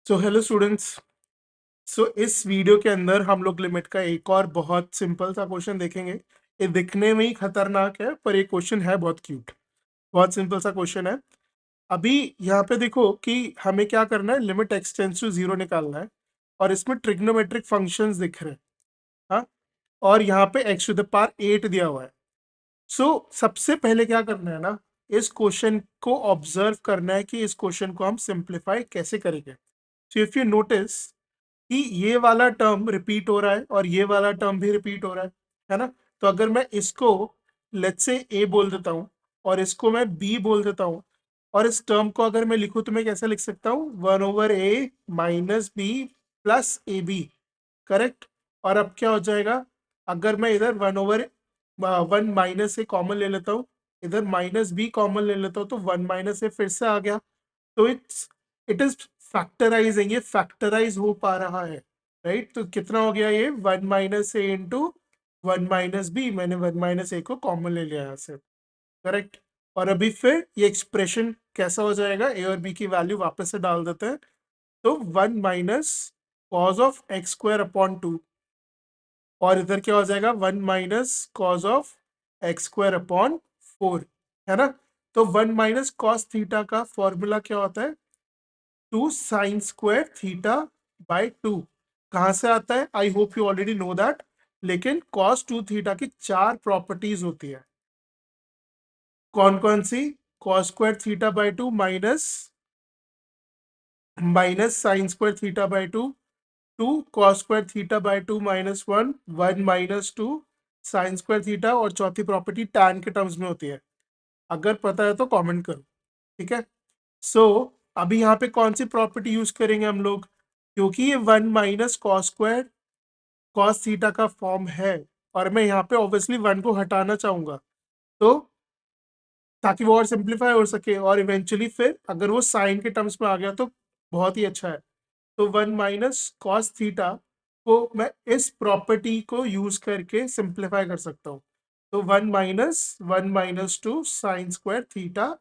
So hello students. सो इस video के अंदर हम लोग लिमिट का एक और बहुत सिंपल सा क्वेश्चन देखेंगे। ये दिखने में ही खतरनाक है पर ये क्वेश्चन है बहुत क्यूट। बहुत सिंपल सा क्वेश्चन है। अभी यहाँ पे देखो कि हमें क्या करना है, limit x tends to zero निकालना है और इसमें ट्रिग्नोमेट्रिक फंक्शंस दिख रहे हैं। हाँ, और यहाँ पे एक्स टू द पावर 8 दिया हुआ है। सो सबसे पहले क्या करना है ना, इस क्वेश्चन को ऑब्जर्व करना है कि इस क्वेश्चन को हम सिंप्लीफाई कैसे करेंगे। सो इफ यू नोटिस कि ये वाला टर्म रिपीट हो रहा है और ये वाला टर्म भी रिपीट हो रहा है ना। तो अगर मैं इसको लेट्स से ए बोल देता हूँ और इसको मैं बी बोल देता हूँ, और इस टर्म को अगर मैं लिखूँ तो मैं कैसे लिख सकता हूँ, 1/a minus B plus A B. Correct. और अब क्या हो जाएगा, अगर मैं इधर 1/1 माइनस ए कॉमन ले लेता हूँ, इधर माइनस बी कॉमन ले लेता हूँ, तो 1 माइनस ए फिर से आ गया। तो इट इज फैक्टराइजिंग, ये फैक्टराइज हो पा रहा है। राइट, तो कितना हो गया ये 1 माइनस ए इंटू 1 माइनस बी, मैंने 1 माइनस ए को कॉमन ले लिया यहाँ से। करेक्ट। और अभी फिर ये एक्सप्रेशन कैसा हो जाएगा, ए और बी की वैल्यू वापस से डाल देते हैं। तो 1 minus cos of x square upon 2, और इधर क्या हो जाएगा 1 minus cos of x square upon 4, है ना। तो 1 माइनस कॉस थीटा का फॉर्मूला क्या होता है, 2 साइन स्क्वायर थीटा बाय 2। कहाँ से आता है, I hope you already know that. लेकिन कॉस 2 थीटा की 4 प्रॉपर्टीज होती है। कौन कौन सी, cos square theta by 2 minus minus sine square theta by 2, 2 cos square theta by 2 minus 1, 1 minus 2 sine square theta, और चौथी प्रॉपर्टी टैन के टर्म्स में होती है। अगर पता है तो कमेंट करो, ठीक है। सो अभी यहाँ पे कौन सी प्रॉपर्टी यूज करेंगे हम लोग, क्योंकि ये 1 minus cos square cos theta का फॉर्म है, और मैं यहाँ पे ऑब्वियसली 1 को हटाना चाहूंगा, तो ताकि वो और सिंप्लीफाई हो सके, और इवेंचुअली फिर अगर वो साइन के टर्म्स में आ गया तो बहुत ही अच्छा है। तो 1 माइनस कॉस थीटा को मैं इस प्रॉपर्टी को यूज करके सिंप्लीफाई कर सकता हूँ। तो 1 माइनस 2 साइन स्क्वायर थीटा,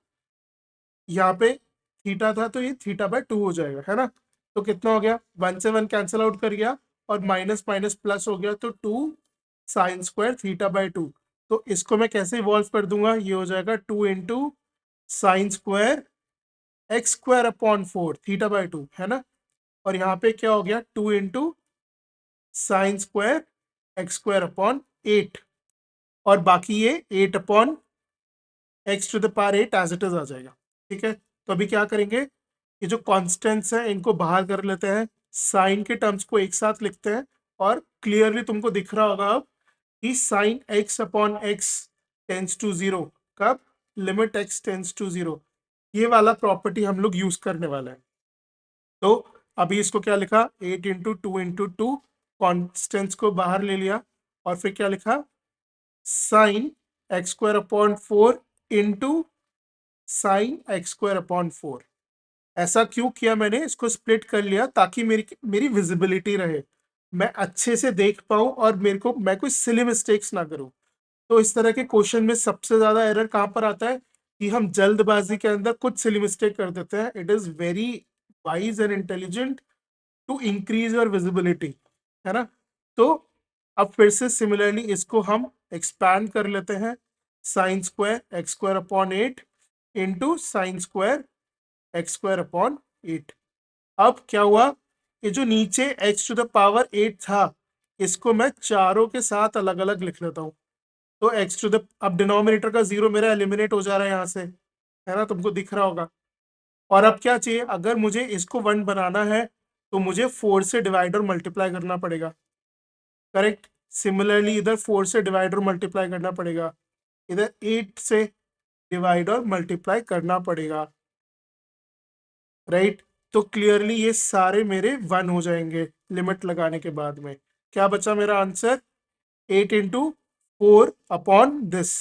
यहाँ पे थीटा था तो ये थीटा बाय 2 हो जाएगा, है ना। तो कितना हो गया, 1 से 1 कैंसिल आउट कर गया, और माइनस माइनस प्लस हो गया, तो 2 साइन स्क्वायर थीटा बाय 2। तो इसको मैं कैसे इवॉल्व कर दूंगा, ये हो जाएगा 2 into sine square x square upon 4 theta by 2, है ना। और यहाँ पे क्या हो गया, 2 into sine square x square upon 8, और बाकी ये 8 upon x to the power 8 as it is आ जाएगा। ठीक है, तो अभी क्या करेंगे, ये जो कॉन्स्टेंट्स हैं इनको बाहर कर लेते हैं, साइन के टर्म्स को एक साथ लिखते हैं, और क्लियरली तुमको दिख रहा होगा अब कि sine x upon x tends to zero, कब, limit x tends to zero. ये वाला प्रॉपर्टी हम लोग यूज करने वाला है। तो अभी इसको क्या लिखा, 8 इंटू 2 कॉन्स्टेंट्स को बाहर ले लिया, और फिर क्या लिखा, sine x square upon 4 into sine x square upon 4। ऐसा क्यों किया मैंने, इसको स्प्लिट कर लिया ताकि मेरी मेरी विजिबिलिटी रहे, मैं अच्छे से देख पाऊं, और मैं कोई सिली मिस्टेक्स ना करूं। तो इस तरह के क्वेश्चन में सबसे ज्यादा एरर कहाँ पर आता है, कि हम जल्दबाजी के अंदर कुछ सिली मिस्टेक कर देते हैं। It is very wise and intelligent to increase your visibility, है ना। तो अब फिर से सिमिलरली इसको हम एक्सपैंड कर लेते हैं, sign square x square upon 8 into sine square x square upon 8। अब क्या हुआ, ये जो नीचे एक्स टू द पावर 8 था, इसको मैं चारों के साथ अलग अलग लिख लेता हूँ। तो एक्स टू द, अब डिनोमिनेटर का जीरो मेरा एलिमिनेट हो जा रहा है यहाँ से, है ना, तुमको दिख रहा होगा। और अब क्या चाहिए, अगर मुझे इसको 1 बनाना है तो मुझे 4 से डिवाइड और मल्टीप्लाई करना पड़ेगा। करेक्ट। सिमिलरली इधर 4 से डिवाइड और मल्टीप्लाई करना पड़ेगा, इधर 8 से डिवाइड और मल्टीप्लाई करना पड़ेगा। राइट। तो क्लियरली ये सारे मेरे 1 हो जाएंगे लिमिट लगाने के बाद में। क्या बचा मेरा आंसर, 8 इंटू 4 अपॉन दिस।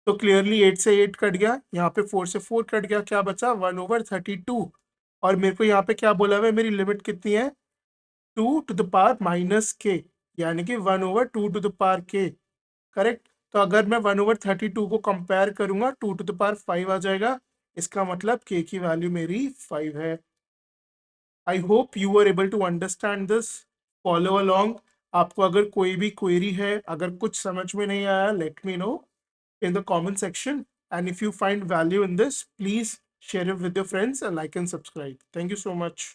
तो क्लियरली 8 से 8 कट गया, यहाँ पे 4 से 4 कट गया, क्या बचा 1/32। और मेरे को यहाँ पे क्या बोला हुआ है, मेरी लिमिट कितनी है, 2 टू द पावर -k, यानी कि 1/2 to the power k। Correct. तो अगर मैं 1/32 को कंपेयर करूंगा, 2 टू द पावर 5 आ जाएगा। इसका मतलब k की वैल्यू मेरी 5 है। I hope you are able to understand this, follow along. आपको अगर कोई भी क्वेरी है, अगर कुछ समझ में नहीं आया, let me know in the comment section. And if you find value in this, please share it with your friends and like and subscribe. Thank you so much.